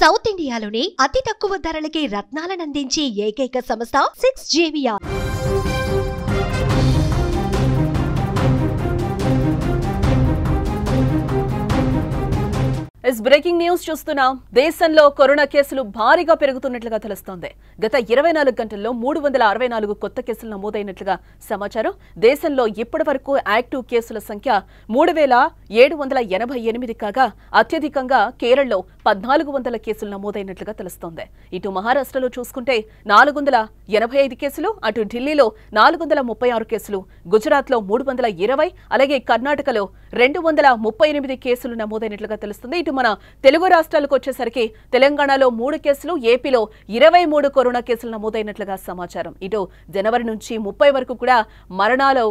South ఇండియాలోనే అతి తక్కువ ధరలకి రత్నాలనందించే ఏకైక సంస్థ 6JVR. బ్రేకింగ్ న్యూస్ చూస్తున్నాం. దేశంలో కరోనా కేసులు భారీగా పెరుగుతున్నట్లుగా తెలుస్తోంది. గత 24 గంటల్లో 364 కొత్త కేసులు నమోదైనట్లుగా సమాచారం. దేశంలో ఇప్పటి వరకు యాక్టివ్ కేసుల సంఖ్య 3788 కాగా అత్యధికంగా కేరళలో 1400 కేసులు నమోదైనట్లుగా తెలుస్తోంది. ఇటు మహారాష్ట్రలో చూసుకుంటే 485 కేసులు, అటు ఢిల్లీలో 436 కేసులు, గుజరాత్లో 320, అలాగే కర్ణాటకలో 238 కేసులు నమోదైనట్లుగా తెలుస్తుంది. ఇటు మన తెలుగు రాష్ట్రాలకు వచ్చేసరికి తెలంగాణలో 3 కేసులు, ఏపీలో 23 కరోనా కేసులు నమోదైనట్లుగా సమాచారం. ఇటు జనవరి నుంచి 30 వరకు కూడా మరణాలు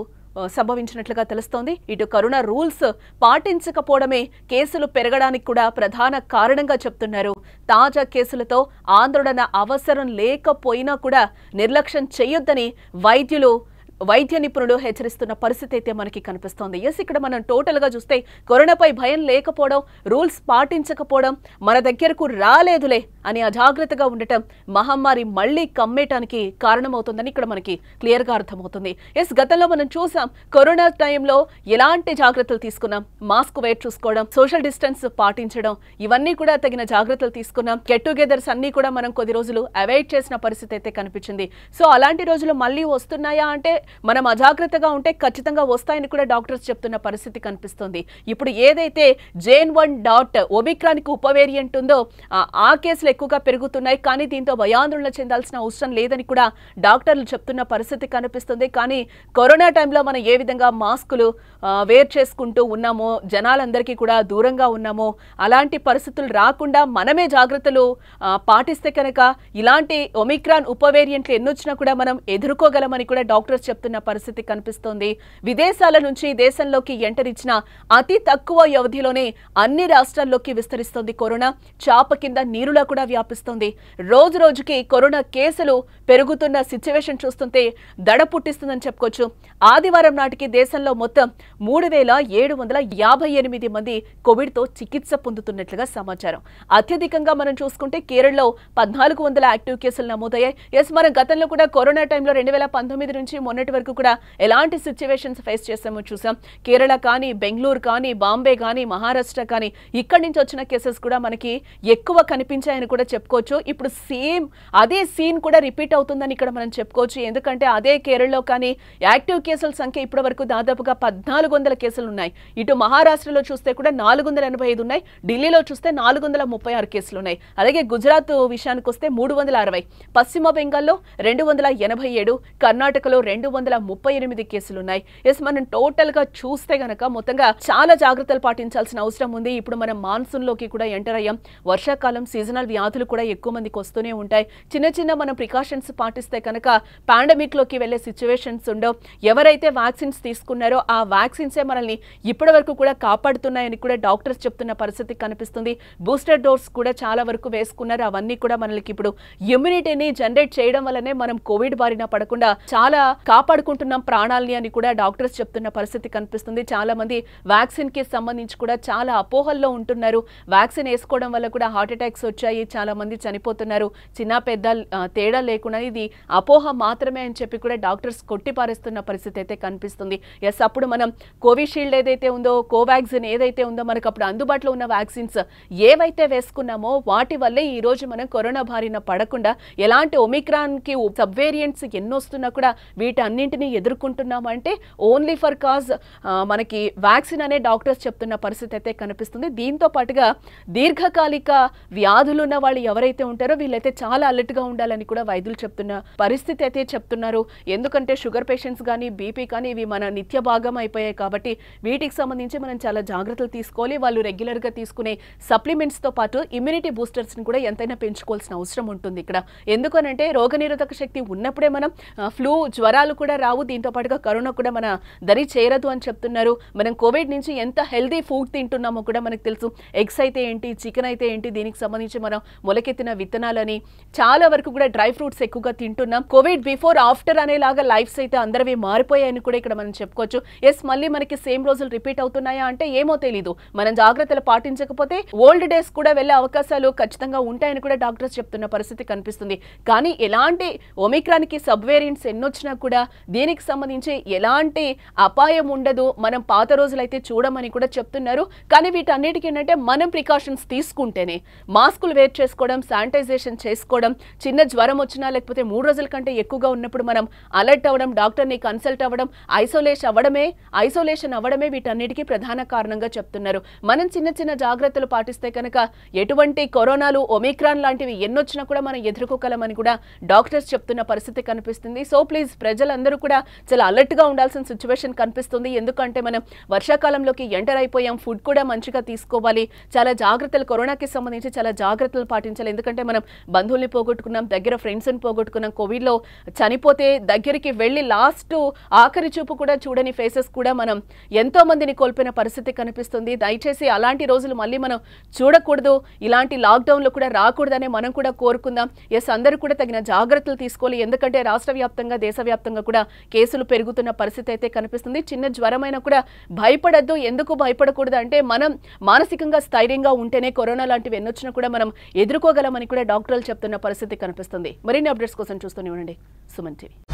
సంభవించినట్లుగా తెలుస్తోంది. ఇటు కరోనా రూల్స్ పాటించకపోవడమే కేసులు పెరగడానికి కూడా ప్రధాన కారణంగా చెప్తున్నారు. తాజా కేసులతో ఆందోళన అవసరం లేకపోయినా కూడా నిర్లక్ష్యం చేయొద్దని వైద్య నిపుణులు హెచ్చరిస్తున్న పరిస్థితి అయితే మనకి కనిపిస్తోంది. ఇక్కడ మనం టోటల్ గా చూస్తే కరోనాపై భయం లేకపోవడం, రూల్స్ పాటించకపోవడం, మన దగ్గరకు రాలేదులే అని అజాగ్రత్తగా ఉండటం మహమ్మారి మళ్లీ కమ్మేయటానికి కారణమవుతుందని ఇక్కడ మనకి క్లియర్ గా అర్థమవుతుంది. గతంలో మనం చూసాం కరోనా టైంలో ఎలాంటి జాగ్రత్తలు తీసుకున్నాం. మాస్క్ వేర్ చూసుకోవడం, సోషల్ డిస్టెన్స్ పాటించడం, ఇవన్నీ కూడా తగిన జాగ్రత్తలు తీసుకున్నాం. గెట్ టుగెదర్స్ అన్ని కూడా మనం కొద్ది రోజులు అవాయిడ్ చేసిన పరిస్థితి అయితే కనిపించింది. సో అలాంటి రోజులు మళ్ళీ వస్తున్నాయా అంటే మనం అజాగ్రత్తగా ఉంటే ఖచ్చితంగా వస్తాయని కూడా డాక్టర్స్ చెప్తున్న పరిస్థితి కనిపిస్తోంది. ఇప్పుడు ఏదైతే JN.1 ఒమిక్రాన్ కి ఉప వేరియంట్ ఉందో ఆ కేసులు ఎక్కువగా పెరుగుతున్నాయి. కానీ దీంతో భయాందోళన చెందాల్సిన అవసరం లేదని కూడా డాక్టర్లు చెప్తున్న పరిస్థితి కనిపిస్తుంది. కానీ కరోనా టైంలో మనం ఏ విధంగా మాస్కులు వేర్ చేసుకుంటూ ఉన్నామో, జనాలందరికీ కూడా దూరంగా ఉన్నామో, అలాంటి పరిస్థితులు రాకుండా మనమే జాగ్రత్తలు పాటిస్తే కనుక ఇలాంటి ఒమిక్రాన్ ఉప వేరియంట్లు ఎన్నొచ్చినా కూడా మనం ఎదుర్కోగలమని కూడా డాక్టర్స్ చెప్తున్న పరిస్థితి కనిపిస్తోంది. విదేశాల నుంచి దేశంలోకి ఎంటర్ ఇచ్చిన అతి తక్కువ వ్యవధిలోనే అన్ని రాష్ట్రాల్లోకి విస్తరిస్తోంది కరోనా. చాప కింద నీరులా కూడా వ్యాపిస్తోంది. రోజు రోజుకి కరోనా కేసులు పెరుగుతున్న సిచ్యువేషన్ చూస్తుంటే దడ పుట్టిస్తుందని చెప్పుకోవచ్చు. ఆదివారం నాటికి దేశంలో మొత్తం 3758 మంది కోవిడ్తో చికిత్స పొందుతున్నట్లుగా సమాచారం. అత్యధికంగా మనం చూసుకుంటే కేరళలో 1400 యాక్టివ్ కేసులు నమోదయ్యాయి. మనం గతంలో కూడా కరోనా టైంలో 2019 నుంచి మొన్నటి వరకు కూడా ఎలాంటి సిచ్యువేషన్స్ ఫేస్ చేసామో చూసాం. కేరళ కానీ, బెంగళూరు కానీ, బాంబే కానీ, మహారాష్ట్ర కానీ ఇక్కడి నుంచి వచ్చిన కేసెస్ కూడా మనకి ఎక్కువ కనిపించాయని కూడా చెప్పుకోవచ్చు. ఇప్పుడు సేమ్ అదే సీన్ కూడా రిపీట్ అవుతుందని ఇక్కడ మనం చెప్పుకోవచ్చు. ఎందుకంటే అదే కేరళలో కానీ యాక్టివ్ కేసుల సంఖ్య ఇప్పటి వరకు దాదాపుగా 1400 కేసులు ఉన్నాయి. ఇటు మహారాష్ట్రలో చూస్తే కూడా 485 ఉన్నాయి. ఢిల్లీలో చూస్తే 436 కేసులు ఉన్నాయి. అలాగే గుజరాత్ విషయానికి వస్తే 360, పశ్చిమ బెంగాల్లో 287, కర్ణాటకలో 238 కేసులున్నాయి. మనం టోటల్ గా చూస్తే గనక మొత్తంగా చాలా జాగ్రత్తలు పాటించాల్సిన అవసరం ఉంది. ఇప్పుడు మనం మాన్సూన్ లోకి కూడా ఎంటర్ అయ్యాం. వర్షాకాలం, సీజనల్ వ్యాధులు కూడా ఎక్కువ మందికి వస్తూనే ఉంటాయి. చిన్న మనం ప్రికాషన్స్ పాటిస్తే కనుక పాండమిక్ లోకి వెళ్లే సిచ్యువేషన్స్ ఉండవు. ఎవరైతే వ్యాక్సిన్స్ తీసుకున్నారో ఆ వ్యాక్సిన్సే మనల్ని ఇప్పటి వరకు కూడా కాపాడుతున్నాయని కూడా డాక్టర్స్ చెప్తున్న పరిస్థితి కనిపిస్తుంది. బూస్టర్ డోస్ కూడా చాలా వరకు వేసుకున్నారు. అవన్నీ కూడా మనకి ఇప్పుడు ఇమ్యూనిటీని జనరేట్ చేయడం వల్లనే మనం కోవిడ్ బారిన పడకుండా చాలా కాపాడుకుంటున్నాం ప్రాణాలని అని కూడా డాక్టర్స్ చెప్తున్న పరిస్థితి కనిపిస్తుంది. చాలా మంది వ్యాక్సిన్ కి సంబంధించి కూడా చాలా అపోహల్లో ఉంటున్నారు. వ్యాక్సిన్ వేసుకోవడం వల్ల కూడా హార్ట్ అటాక్స్ వచ్చాయి, చాలా మంది చనిపోతున్నారు, చిన్న పెద్ద తేడా లేకుండా ఇది అపోహ మాత్రమే అని చెప్పి కూడా డాక్టర్స్ కొట్టిపారేస్తున్న పరిస్థితి అయితే కనిపిస్తుంది. అప్పుడు మనం కోవిషీల్డ్ ఏదైతే ఉందో, కోవాక్సిన్ ఏదైతే ఉందో, మనకు అప్పుడు అందుబాటులో ఉన్న వ్యాక్సిన్స్ ఏవైతే వేసుకున్నామో వాటి వల్లే ఈ రోజు మనం కరోనా బారిన పడకుండా ఎలాంటి ఒమిక్రాన్ కి సబ్ వేరియంట్స్ ఎన్నొస్తున్నా కూడా వీటన్నింటినీ ఎదుర్కొంటున్నాం అంటే ఓన్లీ ఫర్ కాజ్ మనకి వ్యాక్సిన్ అనే డాక్టర్స్ చెప్తున్న పరిస్థితి అయితే కనిపిస్తుంది. దీంతో పాటుగా దీర్ఘకాలిక వ్యాధులు ఉన్న వాళ్ళు ఎవరైతే ఉంటారో వీళ్ళైతే చాలా అలర్ట్ గా ఉండాలని కూడా వైద్యులు చెప్తున్న పరిస్థితి అయితే చెప్తున్నారు. ఎందుకంటే షుగర్ పేషెంట్స్ కానీ, బీపీ కానీ ఇవి మన నిత్య భాగం అయిపోయాయి కాబట్టి వీటికి సంబంధించి మనం చాలా జాగ్రత్తలు తీసుకోవాలి. వాళ్ళు రెగ్యులర్ గా తీసుకునే సప్లిమెంట్స్ తో పాటు ఇమ్యూనిటీ బూస్టర్స్ ని కూడా ఎంతైనా పెంచుకోవాల్సిన అవసరం ఉంటుంది ఇక్కడ. ఎందుకనంటే రోగనిరోధక శక్తి ఉన్నప్పుడే మనం ఫ్లూ, జ్వరాలు కూడా రావు, దీంతో పాటుగా కరోనా కూడా మన దరి చేరదు అని చెప్తున్నారు. మనం కోవిడ్ నుంచి ఎంత హెల్దీ ఫుడ్ తింటున్నామో కూడా మనకు తెలుసు. ఎగ్స్ అయితే ఏంటి, చికెన్ అయితే ఏంటి, దీనికి సంబంధించి మనం మొలకెత్తిన విత్తనాలని, చాలా వరకు కూడా డ్రై ఫ్రూట్స్ ఎక్కువగా తింటున్నాం. కోవిడ్ బిఫోర్ ఆఫ్టర్ అనేలాగా లైఫ్స్ అయితే అందరివి మారిపోయాయని కూడా ఇక్కడ మనం చెప్పుకోవచ్చు. మళ్ళీ మనకి సేమ్ రోజులు రిపీట్ అవుతున్నాయా అంటే ఏమో తెలీదు. మనం జాగ్రత్తలు పాటించకపోతే ఓల్డ్ డేస్ కూడా వెళ్లే అవకాశాలు ఖచ్చితంగా ఉంటాయని కూడా డాక్టర్స్ చెప్తున్న పరిస్థితి కనిపిస్తుంది. కానీ ఎలాంటి ఒమిక్రాన్ కి సబ్ వేరియంట్స్ ఎన్నొచ్చినా కూడా దీనికి సంబంధించి ఎలాంటి అపాయం ఉండదు, మనం పాత రోజులైతే చూడమని కూడా చెప్తున్నారు. కానీ వీటన్నిటికీ ఏంటంటే మనం ప్రికాషన్స్ తీసుకుంటేనే, మాస్కులు వేర్ చేసుకోవడం, శానిటైజేషన్ చేసుకోవడం, చిన్న జ్వరం వచ్చినా లేకపోతే 3 రోజుల కంటే ఎక్కువగా ఉన్నప్పుడు మనం అలర్ట్ అవ్వడం, డాక్టర్ని కన్సల్ట్ అవ్వడం, ఐసోలేషన్ అవ్వడమే వీటన్నిటికీ ప్రధాన కారణంగా చెప్తున్నారు. మనం చిన్న చిన్న జాగ్రత్తలు పాటిస్తే కనుక ఎటువంటి కరోనాలు, ఒమిక్రాన్ లాంటివి ఎన్నొచ్చినా కూడా మనం ఎదుర్కోగలమని కూడా డాక్టర్స్ చెప్తున్న పరిస్థితి కనిపిస్తుంది. సో ప్లీజ్ ప్రజలందరూ కూడా చాలా అలర్ట్ గా ఉండాల్సిన సిచ్యువేషన్ కనిపిస్తుంది. ఎందుకంటే మనం వర్షాకాలంలోకి ఎంటర్ అయిపోయాం, ఫుడ్ కూడా మంచిగా తీసుకోవాలి, చాలా జాగ్రత్తలు, కరోనాకి సంబంధించి చాలా జాగ్రత్తలు పాటించాలి. ఎందుకంటే మనం బంధువుల్ని పోగొట్టుకున్నాం, దగ్గర ఫ్రెండ్స్ని పోగొట్టుకున్నాం, కోవిడ్ లో చనిపోతే దగ్గరికి వెళ్ళి లాస్ట్ ఆఖరి చూపు కూడా చూడని ఫేసెస్ కూడా మనం ఎంతో మందిని కోల్పోయిన పరిస్థితి కనిపిస్తుంది. దయచేసి అలాంటి రోజులు మళ్ళీ మనం చూడకూడదు, ఇలాంటి లాక్డౌన్లో కూడా రాకూడదని మనం కూడా కోరుకుందాం. అందరూ కూడా తగిన జాగ్రత్తలు తీసుకోవాలి. ఎందుకంటే రాష్ట్ర వ్యాప్తంగా, దేశవ్యాప్తంగా కూడా కేసులు పెరుగుతున్న పరిస్థితి అయితే కనిపిస్తుంది. చిన్న జ్వరమైనా కూడా భయపడద్దు. ఎందుకు భయపడకూడదు అంటే మనం మానసికంగా స్థైర్యంగా ఉంటేనే కరోనా లాంటివి ఎన్నొచ్చినా కూడా మనం ఎదుర్కోగలమని కూడా డాక్టర్లు చెప్తున్న పరిస్థితి కనిపిస్తుంది. మరిన్ని అప్డేట్స్ కోసం చూస్తూనే ఉండండి సుమన్ టీవీ.